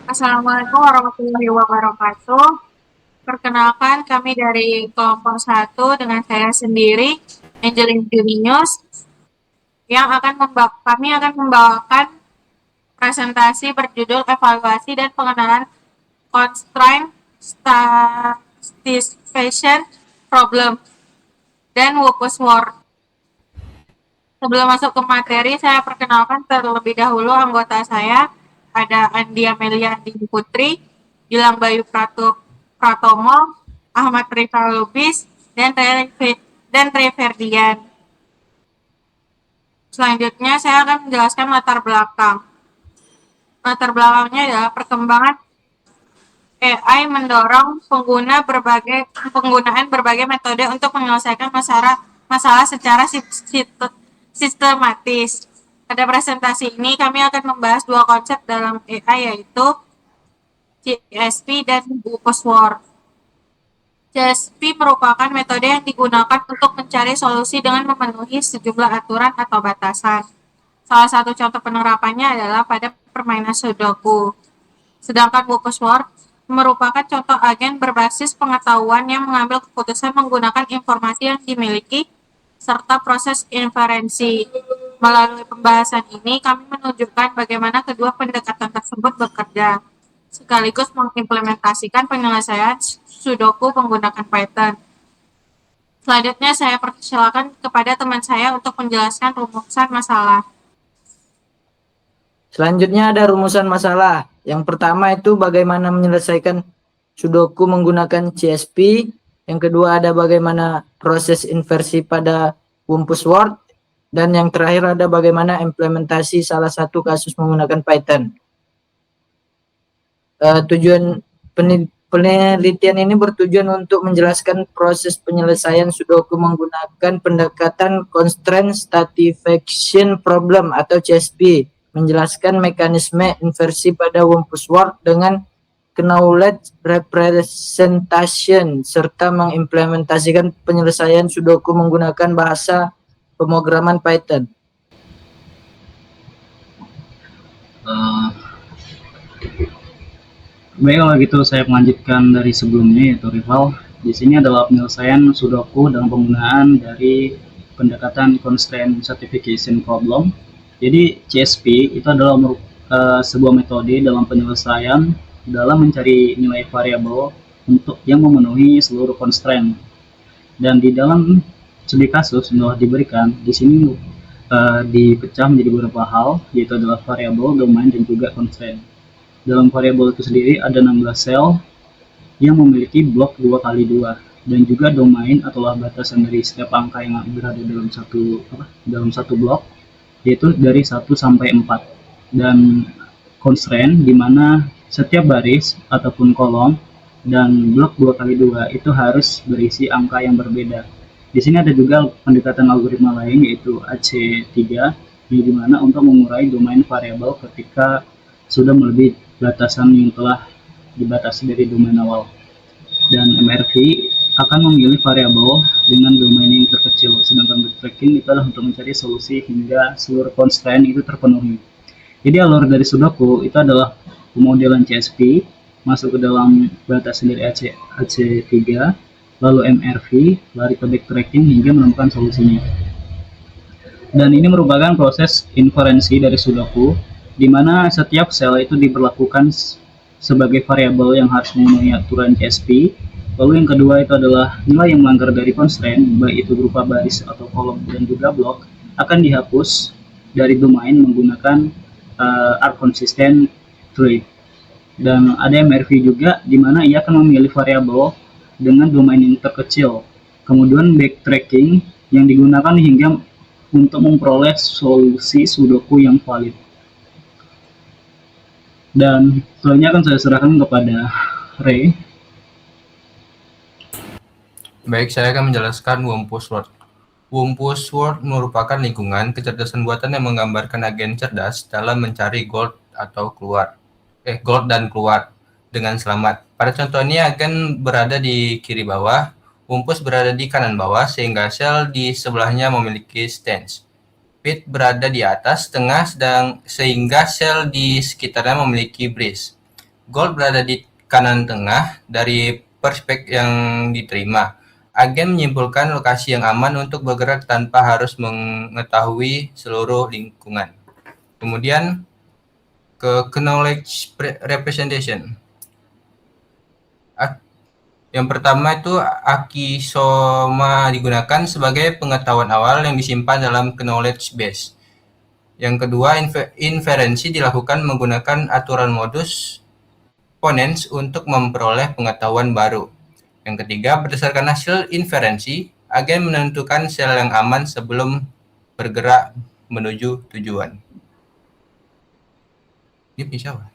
Assalamualaikum warahmatullahi wabarakatuh. Perkenalkan kami dari kelompok satu dengan saya sendiri, Angelin Junius, kami akan membawakan presentasi berjudul evaluasi dan pengenalan constraint satisfaction problem dan Wuppus War. Sebelum masuk ke materi, saya perkenalkan terlebih dahulu anggota saya. Ada Andi Amelia Andi Putri, Gilang Bayu Pratomo, Ahmad Rifal Lubis, dan Tre Ferdian. Selanjutnya saya akan menjelaskan latar belakang. Latar belakangnya adalah perkembangan AI mendorong penggunaan berbagai metode untuk menyelesaikan masalah secara sistematis. Pada presentasi ini kami akan membahas dua konsep dalam AI, yaitu CSP dan Wuppus-War. CSP merupakan metode yang digunakan untuk mencari solusi dengan memenuhi sejumlah aturan atau batasan. Salah satu contoh penerapannya adalah pada permainan Sudoku. Sedangkan Wuppus-War merupakan contoh agen berbasis pengetahuan yang mengambil keputusan menggunakan informasi yang dimiliki serta proses inferensi. Melalui pembahasan ini, kami menunjukkan bagaimana kedua pendekatan tersebut bekerja, sekaligus mengimplementasikan penyelesaian Sudoku menggunakan Python. Selanjutnya, saya persilakan kepada teman saya untuk menjelaskan rumusan masalah. Selanjutnya ada rumusan masalah. Yang pertama itu bagaimana menyelesaikan Sudoku menggunakan CSP. Yang kedua ada bagaimana proses inversi pada Wuppus-War. Dan yang terakhir ada bagaimana implementasi salah satu kasus menggunakan Python. Tujuan penelitian ini bertujuan untuk menjelaskan proses penyelesaian Sudoku menggunakan pendekatan Constraint Satisfaction Problem atau CSP, menjelaskan mekanisme inversi pada Wuppus-War dengan knowledge representation, serta mengimplementasikan penyelesaian Sudoku menggunakan bahasa pemrograman Python. Baik, kalau gitu saya melanjutkan dari sebelumnya, yaitu rival. Di sini adalah penyelesaian Sudoku dengan penggunaan dari pendekatan Constraint Satisfaction Problem. Jadi CSP itu adalah sebuah metode dalam penyelesaian dalam mencari nilai variabel untuk yang memenuhi seluruh constraint. Dan di dalam studi kasus yang telah diberikan di sini dipecah menjadi beberapa hal, yaitu adalah variabel, domain, dan juga constraint. Dalam variabel itu sendiri ada 16 sel yang memiliki blok 2x2, dan juga domain adalah batasan dari setiap angka yang berada dalam satu blok, yaitu dari 1 sampai 4. Dan constraint di mana setiap baris ataupun kolom dan blok 2x2 itu harus berisi angka yang berbeda. Di sini ada juga pendekatan algoritma lain, yaitu AC3, yang dimana untuk mengurai domain variabel ketika sudah melebihi batasan yang telah dibatasi dari domain awal. Dan MRV akan memilih variabel dengan domain yang terkecil, sedangkan backtracking itu adalah untuk mencari solusi hingga seluruh constraint itu terpenuhi. Jadi alur dari Sudoku itu adalah pemodelan CSP, masuk ke dalam batasan dari AC3, lalu MRV, lari ke backtracking hingga menemukan solusinya. Dan ini merupakan proses inferensi dari Sudoku, di mana setiap sel itu diperlakukan sebagai variabel yang harus memenuhi aturan CSP. Lalu yang kedua itu adalah nilai yang melanggar dari constraint, baik itu berupa baris atau kolom dan juga blok, akan dihapus dari domain menggunakan are consistent tree. Dan ada MRV juga, di mana ia akan memilih variabel dengan domain yang terkecil. Kemudian backtracking yang digunakan hingga untuk memperoleh solusi Sudoku yang valid. Dan selanjutnya akan saya serahkan kepada Ray. Baik, saya akan menjelaskan Wuppus-War. Wuppus-War merupakan lingkungan kecerdasan buatan yang menggambarkan agen cerdas dalam mencari gold dan keluar dengan selamat. Pada contoh ini agen berada di kiri bawah, Wuppus berada di kanan bawah, sehingga sel di sebelahnya memiliki stance. Pit berada di atas tengah, sehingga sel di sekitarnya memiliki brace. goal berada di kanan tengah dari perspektif yang diterima. Agen menyimpulkan lokasi yang aman untuk bergerak tanpa harus mengetahui seluruh lingkungan. Kemudian ke knowledge representation. Yang pertama itu akisoma digunakan sebagai pengetahuan awal yang disimpan dalam knowledge base. Yang kedua, inferensi dilakukan menggunakan aturan modus ponens untuk memperoleh pengetahuan baru. Yang ketiga, berdasarkan hasil inferensi, agen menentukan sel yang aman sebelum bergerak menuju tujuan. Ini bisa apa?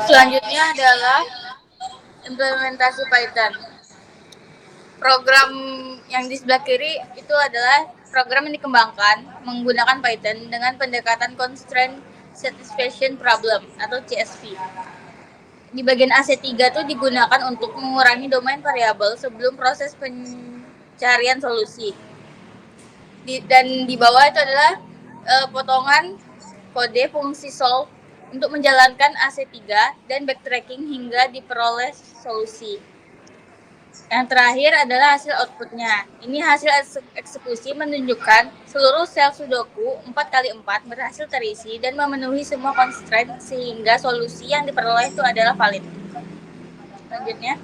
Selanjutnya adalah implementasi Python. Program yang di sebelah kiri itu adalah program yang dikembangkan menggunakan Python dengan pendekatan Constraint Satisfaction Problem atau CSP. Di bagian AC3 itu digunakan untuk mengurangi domain variabel sebelum proses pencarian solusi. Dan di bawah itu adalah potongan kode fungsi solve untuk menjalankan AC3 dan backtracking hingga diperoleh solusi. Yang terakhir adalah hasil outputnya. Ini hasil eksekusi menunjukkan seluruh sel Sudoku 4x4 berhasil terisi dan memenuhi semua constraint sehingga solusi yang diperoleh itu adalah valid. Selanjutnya,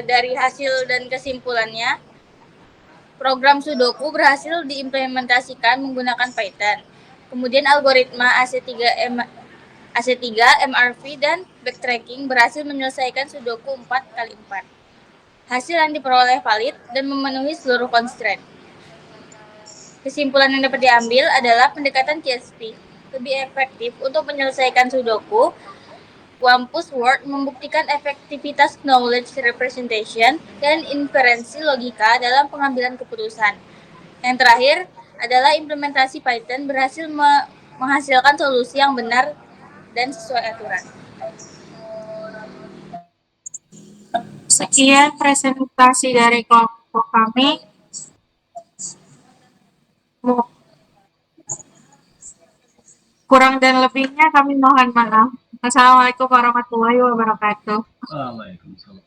dari hasil dan kesimpulannya, program Sudoku berhasil diimplementasikan menggunakan Python. Kemudian algoritma AC3 MRV dan backtracking berhasil menyelesaikan Sudoku 4x4. Hasil yang diperoleh valid dan memenuhi seluruh constraint. Kesimpulan yang dapat diambil adalah pendekatan CSP lebih efektif untuk menyelesaikan Sudoku. Wumpus Word membuktikan efektivitas knowledge representation dan inferensi logika dalam pengambilan keputusan. Yang terakhir adalah implementasi Python berhasil menghasilkan solusi yang benar dan sesuai aturan. Sekian presentasi dari kelompok kami. Kurang dan lebihnya kami mohon maaf. Assalamualaikum warahmatullahi wabarakatuh. Waalaikumsalam.